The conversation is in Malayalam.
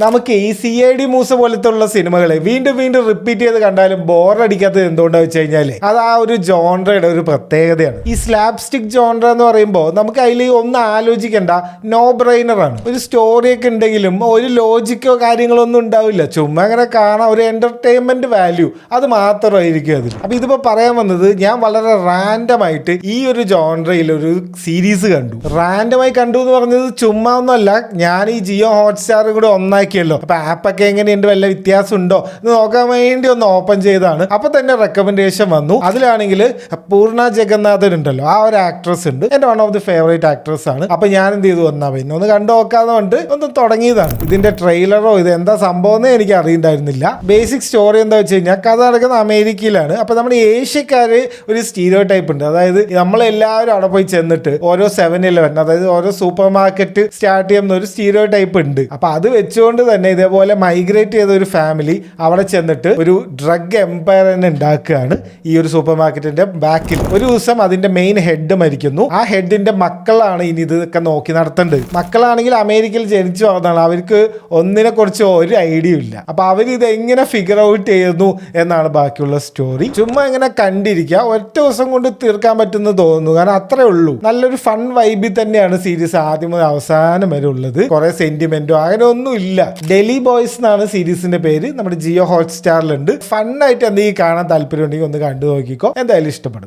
നമുക്ക് ഈ CID മൂസ പോലത്തുള്ള സിനിമകളെ വീണ്ടും വീണ്ടും റിപ്പീറ്റ് ചെയ്ത് കണ്ടാലും ബോറടിക്കാത്തത് എന്തുകൊണ്ടാന്ന് വെച്ച് കഴിഞ്ഞാല് അത് ആ ഒരു ജോൺറയുടെ ഒരു പ്രത്യേകതയാണ്. ഈ സ്ലാപ്സ്റ്റിക് ജോൺറ എന്ന് പറയുമ്പോൾ നമുക്ക് അതിൽ ഒന്നും ആലോചിക്കണ്ട, നോ ബ്രെയിനർ ആണ്. ഒരു സ്റ്റോറിയൊക്കെ ഉണ്ടെങ്കിലും ഒരു ലോജിക്കോ കാര്യങ്ങളോ ഒന്നും ഉണ്ടാവില്ല, ചുമ്മാ അങ്ങനെ കാണാൻ ഒരു എന്റർടൈൻമെന്റ് വാല്യൂ അത് മാത്രമായിരിക്കും അതിൽ. അപ്പൊ ഇതിപ്പോ പറയാൻ വന്നത്, ഞാൻ വളരെ റാൻഡമായിട്ട് ഈ ഒരു ജോൺറയിൽ ഒരു സീരീസ് കണ്ടു. റാൻഡമായി കണ്ടു എന്ന് പറഞ്ഞത് ചുമ്മാ ഒന്നുമല്ല, ഞാൻ ഈ ജിയോ ഹോട്ട്സ്റ്റാറും കൂടെ ഒന്നാക്കിയല്ലോ, അപ്പൊ ആപ്പൊക്കെ എങ്ങനെയുണ്ട്, വല്ല വ്യത്യാസം ഉണ്ടോ എന്ന് നോക്കാൻ വേണ്ടി ഒന്ന് ഓപ്പൺ ചെയ്താണ്. അപ്പൊ തന്നെ റെക്കമെൻഡേഷൻ വന്നു. അതിലാണെങ്കിൽ പൂർണ്ണ ജഗന്നാഥൻ ഉണ്ടല്ലോ, ആ ഒരു ആക്ട്രസ് ഉണ്ട്, എന്റെ one of the favourite actress ആണ്. അപ്പൊ ഞാൻ എന്ത് ചെയ്തു, വന്നാ പിന്നെ ഒന്ന് കണ്ടു നോക്കാതെ കൊണ്ട് ഒന്ന് തുടങ്ങിയതാണ്. ഇതിന്റെ ട്രെയിലറോ ഇത് എന്താ സംഭവം എന്ന് എനിക്ക് അറിയണ്ടായിരുന്നില്ല. ബേസിക് സ്റ്റോറി എന്താ വെച്ച് കഴിഞ്ഞാൽ കഥ നടക്കുന്ന അമേരിക്കയിലാണ്. അപ്പൊ നമ്മുടെ ഏഷ്യക്കാര് ഒരു സ്റ്റീരിയോ ടൈപ്പ് ഉണ്ട്, അതായത് നമ്മളെല്ലാവരും അവിടെ പോയി ചെന്നിട്ട് ഓരോ 7-Eleven, അതായത് ഓരോ സൂപ്പർ മാർക്കറ്റ് സ്റ്റാർട്ട് ചെയ്യുന്ന ഒരു സ്റ്റീരിയോ ടൈപ്പ് ഉണ്ട്. അപ്പൊ അത് വെച്ചുകൊണ്ട് തന്നെ ഇതേപോലെ മൈഗ്രേറ്റ് ചെയ്ത ഒരു ഫാമിലി അവിടെ ചെന്നിട്ട് ഒരു ഡ്രഗ് എംപയർ തന്നെ ഉണ്ടാക്കുകയാണ് ഈ ഒരു സൂപ്പർ മാർക്കറ്റിന്റെ ബാക്കിൽ. ഒരു ദിവസം അതിന്റെ മെയിൻ ഹെഡ് മരിക്കുന്നു. ആ ഹെഡിന്റെ മക്കളാണ് ഇനി ഇതൊക്കെ നോക്കി നടത്തേണ്ടത്. മക്കളാണെങ്കിൽ അമേരിക്കയിൽ ജനിച്ചു വന്നതാണ്, അവർക്ക് ഒന്നിനെ കുറിച്ച് ഒരു ഐഡിയ ഇല്ല. അപ്പൊ അവർ ഇത് എങ്ങനെ ഫിഗർ ഔട്ട് ചെയ്യുന്നു എന്നാണ് ബാക്കിയുള്ള സ്റ്റോറി. ചുമ്മാ ഇങ്ങനെ കണ്ടിരിക്കുക, ഒറ്റ ദിവസം കൊണ്ട് തീർക്കാൻ പറ്റുന്ന തോന്നുന്നു, കാരണം അത്രേ ഉള്ളൂ. നല്ലൊരു ഫൺ വൈബിൽ തന്നെയാണ് സീരീസ് ആദ്യം മുതൽ അവസാനം വരെ ഉള്ളത്. കുറെ സെന്റിമെന്റോ അങ്ങനെ ഒന്നും ഇല്ല. ഡെലി ബോയ്സ് എന്നാണ് സീരീസിന്റെ പേര്. നമ്മുടെ ജിയോ ഹോട്ട്സ്റ്റാറിലുണ്ട്. ഫണ്ണായിട്ട് എന്തെങ്കിലും കാണാൻ താല്പര്യം ഉണ്ടെങ്കിൽ ഒന്ന് കണ്ടു നോക്കിക്കോ, എന്തായാലും ഇഷ്ടപ്പെടും.